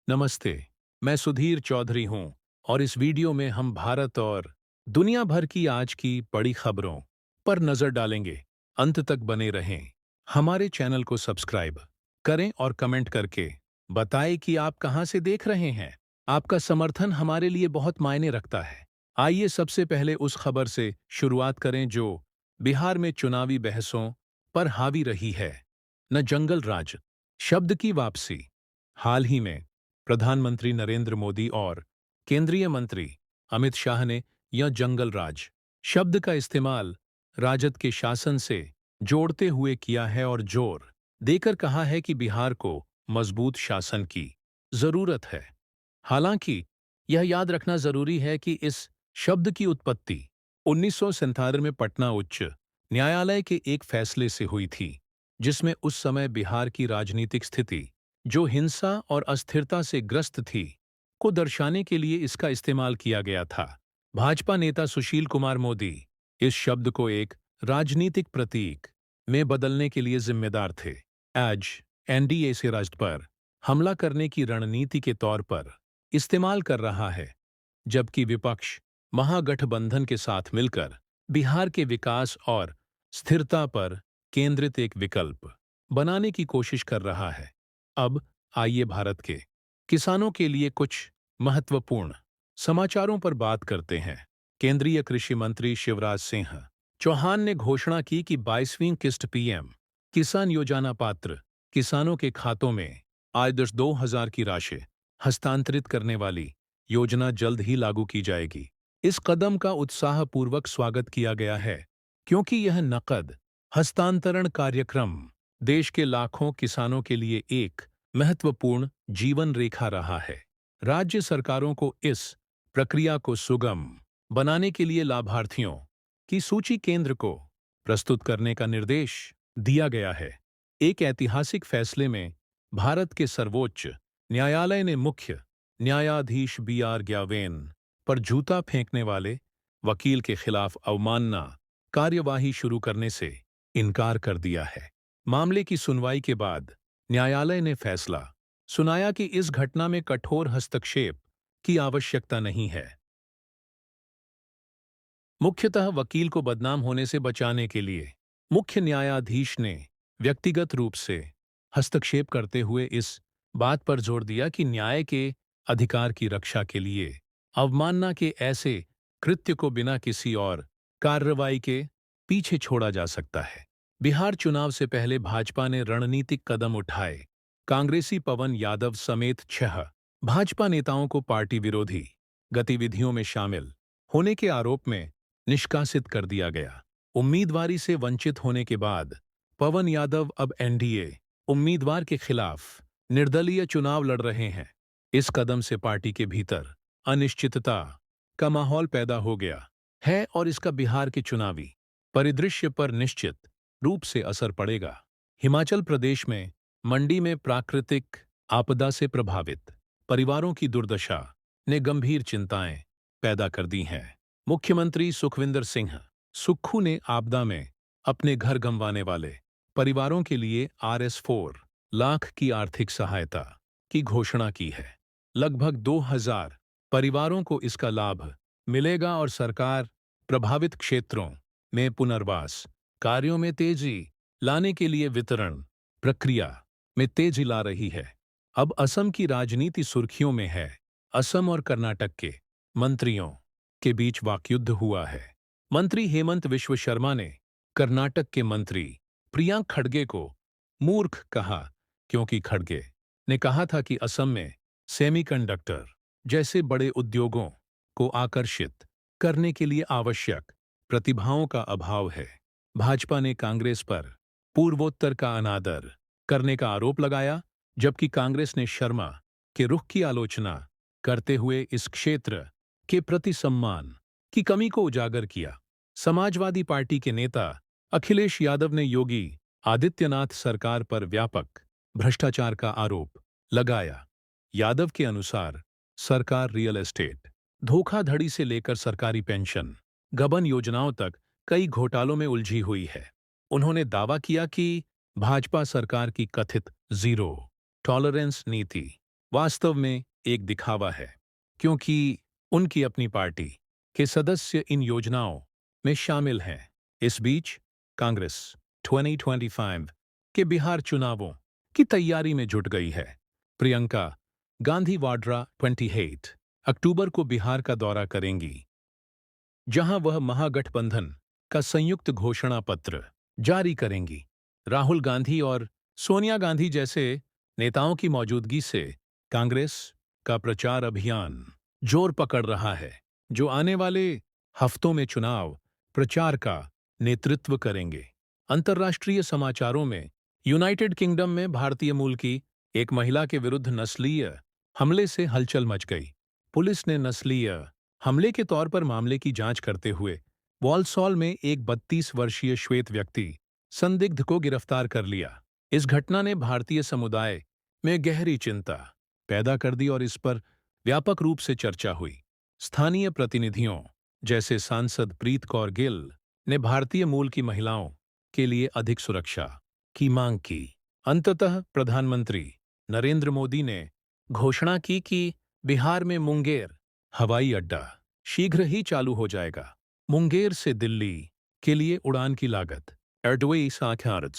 नमस्ते। मैं सुधीर चौधरी हूं और इस वीडियो में हम भारत और दुनिया भर की आज की बड़ी खबरों पर नजर डालेंगे। अंत तक बने रहें। हमारे चैनल को सब्सक्राइब करें और कमेंट करके बताएं कि आप कहां से देख रहे हैं। आपका समर्थन हमारे लिए बहुत मायने रखता है। आइए सबसे पहले उस खबर से शुरुआत करें जो बिहार में चुनावी बहसों पर हावी रही है। न जंगल राज शब्द की वापसी। हाल ही में प्रधानमंत्री नरेंद्र मोदी और केंद्रीय मंत्री अमित शाह ने यह जंगल राज शब्द का इस्तेमाल राजद के शासन से जोड़ते हुए किया है और जोर देकर कहा है कि बिहार को मजबूत शासन की जरूरत है। हालांकि यह याद रखना जरूरी है कि इस शब्द की उत्पत्ति 1947 में पटना उच्च न्यायालय के एक फैसले से हुई थी, जिसमें उस समय बिहार की राजनीतिक स्थिति जो हिंसा और अस्थिरता से ग्रस्त थी को दर्शाने के लिए इसका इस्तेमाल किया गया था। भाजपा नेता सुशील कुमार मोदी इस शब्द को एक राजनीतिक प्रतीक में बदलने के लिए जिम्मेदार थे। आज एनडीए से राजद पर हमला करने की रणनीति के तौर पर इस्तेमाल कर रहा है, जबकि विपक्ष महागठबंधन के साथ मिलकर बिहार के विकास और स्थिरता पर केंद्रित एक विकल्प बनाने की कोशिश कर रहा है। अब आइए भारत के किसानों के लिए कुछ महत्वपूर्ण समाचारों पर बात करते हैं। केंद्रीय कृषि मंत्री शिवराज सिंह चौहान ने घोषणा की कि 22वीं किस्त पीएम किसान योजना पात्र किसानों के खातों में आय दस 2000 की राशि हस्तांतरित करने वाली योजना जल्द ही लागू की जाएगी। इस कदम का उत्साहपूर्वक स्वागत किया गया है, क्योंकि यह नकद हस्तांतरण कार्यक्रम देश के लाखों किसानों के लिए एक महत्वपूर्ण जीवन रेखा रहा है। राज्य सरकारों को इस प्रक्रिया को सुगम बनाने के लिए लाभार्थियों की सूची केंद्र को प्रस्तुत करने का निर्देश दिया गया है। एक ऐतिहासिक फैसले में भारत के सर्वोच्च न्यायालय ने मुख्य न्यायाधीश बी.आर. ग्यावेन पर जूता फेंकने वाले वकील के खिलाफ अवमानना कार्यवाही शुरू करने से इनकार कर दिया है। मामले की सुनवाई के बाद न्यायालय ने फैसला सुनाया कि इस घटना में कठोर हस्तक्षेप की आवश्यकता नहीं है। मुख्यतः वकील को बदनाम होने से बचाने के लिए मुख्य न्यायाधीश ने व्यक्तिगत रूप से हस्तक्षेप करते हुए इस बात पर जोर दिया कि न्याय के अधिकार की रक्षा के लिए अवमानना के ऐसे कृत्य को बिना किसी और कार्रवाई के पीछे छोड़ा जा सकता है। बिहार चुनाव से पहले भाजपा ने रणनीतिक कदम उठाए। कांग्रेसी पवन यादव समेत 6 भाजपा नेताओं को पार्टी विरोधी गतिविधियों में शामिल होने के आरोप में निष्कासित कर दिया गया। उम्मीदवारी से वंचित होने के बाद पवन यादव अब एनडीए उम्मीदवार के खिलाफ निर्दलीय चुनाव लड़ रहे हैं। इस कदम से पार्टी के भीतर अनिश्चितता का माहौल पैदा हो गया है और इसका बिहार के चुनावी परिदृश्य पर निश्चित रूप से असर पड़ेगा। हिमाचल प्रदेश में मंडी में प्राकृतिक आपदा से प्रभावित परिवारों की दुर्दशा ने गंभीर चिंताएं पैदा कर दी हैं। मुख्यमंत्री सुखविंदर सिंह सुक्खू ने आपदा में अपने घर गंवाने वाले परिवारों के लिए RS4 लाख की आर्थिक सहायता की घोषणा की है। लगभग 2000 परिवारों को इसका लाभ मिलेगा और सरकार प्रभावित क्षेत्रों में पुनर्वास कार्यों में तेजी लाने के लिए वितरण प्रक्रिया में तेजी ला रही है। अब असम की राजनीति सुर्खियों में है। असम और कर्नाटक के मंत्रियों के बीच वाकयुद्ध हुआ है। मंत्री हेमंत विश्व शर्मा ने कर्नाटक के मंत्री प्रियांक खड़गे को मूर्ख कहा, क्योंकि खड़गे ने कहा था कि असम में सेमीकंडक्टर जैसे बड़े उद्योगों को आकर्षित करने के लिए आवश्यक प्रतिभाओं का अभाव है। भाजपा ने कांग्रेस पर पूर्वोत्तर का अनादर करने का आरोप लगाया, जबकि कांग्रेस ने शर्मा के रुख की आलोचना करते हुए इस क्षेत्र के प्रति सम्मान की कमी को उजागर किया। समाजवादी पार्टी के नेता अखिलेश यादव ने योगी आदित्यनाथ सरकार पर व्यापक भ्रष्टाचार का आरोप लगाया। यादव के अनुसार सरकार रियल एस्टेट धोखाधड़ी से लेकर सरकारी पेंशन गबन योजनाओं तक कई घोटालों में उलझी हुई है। उन्होंने दावा किया कि भाजपा सरकार की कथित जीरो टॉलरेंस नीति वास्तव में एक दिखावा है, क्योंकि उनकी अपनी पार्टी के सदस्य इन योजनाओं में शामिल हैं। इस बीच कांग्रेस 2025 के बिहार चुनावों की तैयारी में जुट गई है। प्रियंका गांधी वाड्रा 28 अक्टूबर को बिहार का दौरा करेंगी, जहां वह महागठबंधन का संयुक्त घोषणा पत्र जारी करेंगी। राहुल गांधी और सोनिया गांधी जैसे नेताओं की मौजूदगी से कांग्रेस का प्रचार अभियान जोर पकड़ रहा है, जो आने वाले हफ्तों में चुनाव प्रचार का नेतृत्व करेंगे। अंतर्राष्ट्रीय समाचारों में यूनाइटेड किंगडम में भारतीय मूल की एक महिला के विरुद्ध नस्लीय हमले से हलचल मच गई। पुलिस ने नस्लीय हमले के तौर पर मामले की जांच करते हुए वॉलसॉल में एक 32 वर्षीय श्वेत व्यक्ति संदिग्ध को गिरफ्तार कर लिया। इस घटना ने भारतीय समुदाय में गहरी चिंता पैदा कर दी और इस पर व्यापक रूप से चर्चा हुई। स्थानीय प्रतिनिधियों जैसे सांसद प्रीत कौर गिल ने भारतीय मूल की महिलाओं के लिए अधिक सुरक्षा की मांग की। अंततः प्रधानमंत्री नरेंद्र मोदी ने घोषणा की कि बिहार में मुंगेर हवाई अड्डा शीघ्र ही चालू हो जाएगा। मुंगेर से दिल्ली के लिए उड़ान की लागत एयरवेज आधारित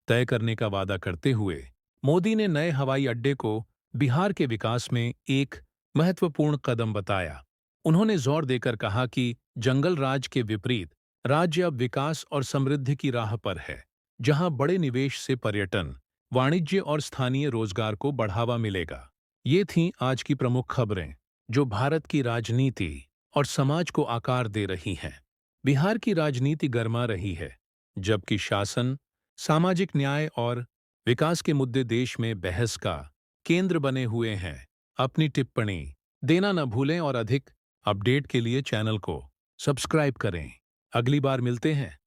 तय करने का वादा करते हुए मोदी ने नए हवाई अड्डे को बिहार के विकास में एक महत्वपूर्ण कदम बताया। उन्होंने जोर देकर कहा कि जंगल राज के विपरीत राज्य अब विकास और समृद्धि की राह पर है, जहां बड़े निवेश से पर्यटन, वाणिज्य और स्थानीय रोजगार को बढ़ावा मिलेगा। ये थीं आज की प्रमुख खबरें, जो भारत की राजनीति और समाज को आकार दे रही हैं। बिहार की राजनीति गर्मा रही है, जबकि शासन, सामाजिक न्याय और विकास के मुद्दे देश में बहस का केंद्र बने हुए हैं। अपनी टिप्पणी देना न भूलें और अधिक अपडेट के लिए चैनल को सब्सक्राइब करें। अगली बार मिलते हैं।